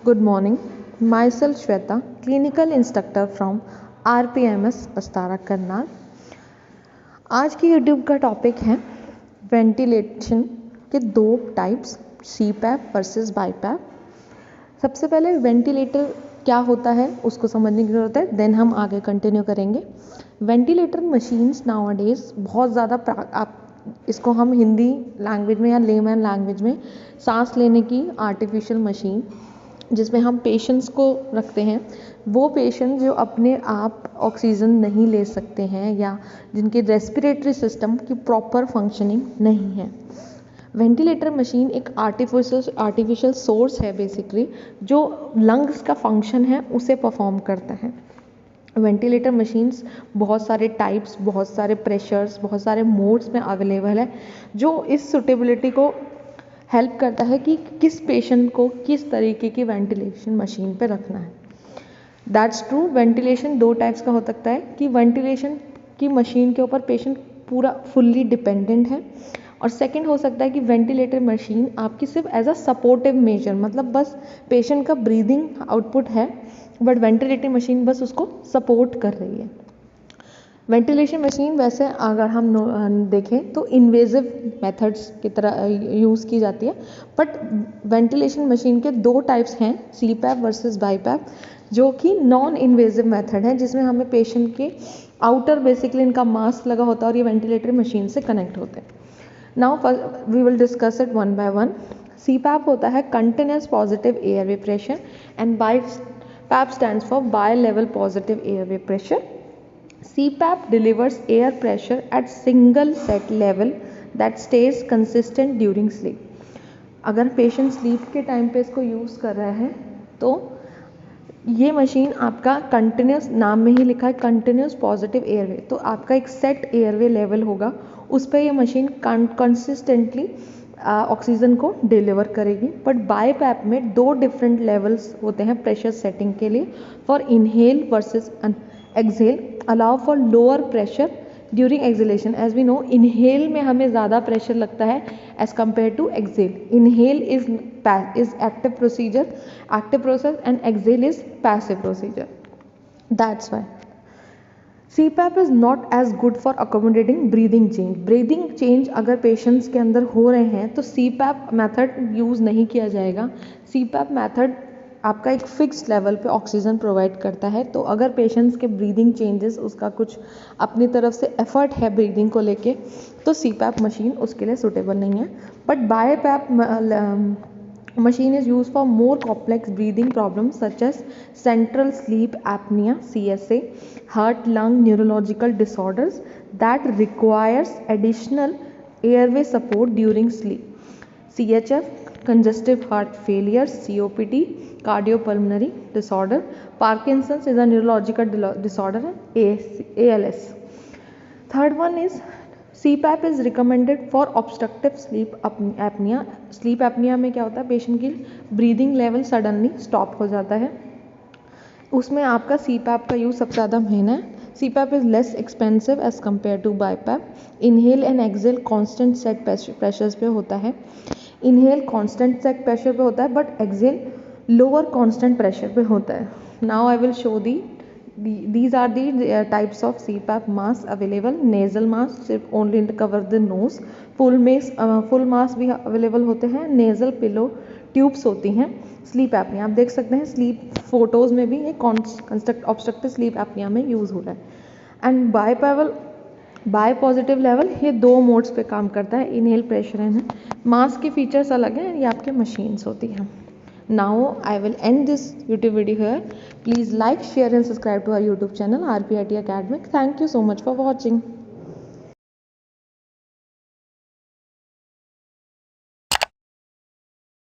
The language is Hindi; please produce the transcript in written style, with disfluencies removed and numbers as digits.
Good morning. Myself Shweta, clinical instructor from RPMS पस्तारा Karnal. आज की यूट्यूब का टॉपिक है वेंटिलेशन के दो टाइप्स, CPAP वर्सेस BiPAP। सबसे पहले वेंटिलेटर क्या होता है उसको समझने की ज़रूरत है, देन हम आगे कंटिन्यू करेंगे। वेंटिलेटर मशीन्स नाउअडेज बहुत ज़्यादा आप इसको हम हिंदी लैंग्वेज में या लेमैन लैंग्वेज में सांस लेने की आर्टिफिशियल मशीन जिसमें हम पेशेंट्स को रखते हैं, वो पेशेंट जो अपने आप ऑक्सीजन नहीं ले सकते हैं या जिनके रेस्पिरेटरी सिस्टम की प्रॉपर फंक्शनिंग नहीं है। वेंटिलेटर मशीन एक आर्टिफिशियल सोर्स है बेसिकली, जो लंग्स का फंक्शन है उसे परफॉर्म करता है। वेंटिलेटर मशीन्स बहुत सारे टाइप्स, बहुत सारे प्रेशर्स, बहुत सारे मोड्स में अवेलेबल है, जो इस सुटेबिलिटी को हेल्प करता है कि किस पेशेंट को किस तरीके की वेंटिलेशन मशीन पे रखना है। That's true. वेंटिलेशन दो टाइप्स का हो सकता है कि वेंटिलेशन की मशीन के ऊपर पेशेंट पूरा फुल्ली डिपेंडेंट है, और सेकंड हो सकता है कि वेंटिलेटर मशीन आपकी सिर्फ एज अ सपोर्टिव मेजर, मतलब बस पेशेंट का ब्रीदिंग आउटपुट है बट वेंटिलेटर मशीन बस उसको सपोर्ट कर रही है। वेंटिलेशन मशीन वैसे अगर हम देखें तो इन्वेजिव मेथड्स की तरह यूज़ की जाती है, बट वेंटिलेशन मशीन के दो टाइप्स हैं, CPAP वर्सेस BiPAP, जो कि नॉन इन्वेजिव मेथड है, जिसमें हमें पेशेंट के आउटर बेसिकली इनका मास्क लगा होता है और ये वेंटिलेटर मशीन से कनेक्ट होते हैं। Now we will discuss it one by one. CPAP होता है continuous positive airway pressure and BiPAP stands for bilevel positive airway pressure. CPAP delivers air pressure at single set level that stays consistent during sleep. अगर पेशेंट स्लीप के टाइम पे इसको यूज़ कर रहा है तो ये मशीन आपका कंटिन्यूस, नाम में ही लिखा है कंटिन्यूस पॉजिटिव एयरवे, तो आपका एक सेट एयरवे लेवल होगा, उस पर ये मशीन कंसिस्टेंटली ऑक्सीजन को डिलीवर करेगी। बट BiPAP में दो डिफरेंट लेवल्स होते हैं प्रेशर सेटिंग के लिए, for inhale versus exhale, allow for lower pressure during exhalation. As we know, inhale में हमें ज़्यादा प्रेशर लगता है as compare to exhale. Inhale is active process and exhale is passive procedure. That's why CPAP is not as good for accommodating breathing change. Breathing change अगर पेशेंट्स के अंदर हो रहे हैं तो CPAP मेथड यूज़ नहीं किया जाएगा। CPAP मेथड आपका एक फिक्स लेवल पे ऑक्सीजन प्रोवाइड करता है, तो अगर पेशेंट्स के ब्रीदिंग चेंजेस, उसका कुछ अपनी तरफ से एफर्ट है ब्रीदिंग को लेके, तो CPAP मशीन उसके लिए सूटेबल नहीं है। But BiPAP machine is used for more complex breathing problems such as central sleep apnea CSA, heart lung neurological disorders that requires additional airway support during sleep, CHF, congestive heart failure, COPD, cardiopulmonary disorder, Parkinson's is a neurological disorder, ALS. Third one is CPAP is recommended for obstructive sleep apnea. Sleep apnea में क्या होता है, पेशेंट की ब्रीदिंग लेवल सडनली स्टॉप हो जाता है, उसमें आपका CPAP का यूज़ सबसे ज़्यादा महंगा है। CPAP is less expensive as compare to BiPAP। Inhale and exhale constant set pressures पे होता है। इनहेल कॉन्स्टेंट सेट प्रेशर पे होता है, but exhale lower constant pressure पे होता है। Now I will show these are the types of CPAP mask available. Nasal mask सिर्फ only cover the nose, full mask भी available होते हैं, nasal pillow ट्यूब्स होती हैं। स्लीप एपनिया आप देख सकते हैं, स्लीप फोटोज़ में भी ये ऑब्स्ट्रक्टिव स्लीप एपनिया में यूज़ हो रहा है। एंड बाय पॉजिटिव लेवल ये दो मोड्स पे काम करता है, इनहेल प्रेशर एंड मास्क के फीचर्स अलग हैं, ये आपके मशीन्स होती हैं। Now I will end this YouTube video here. Please like, share and subscribe to our YouTube channel RPIT Academic. Thank you so much for watching.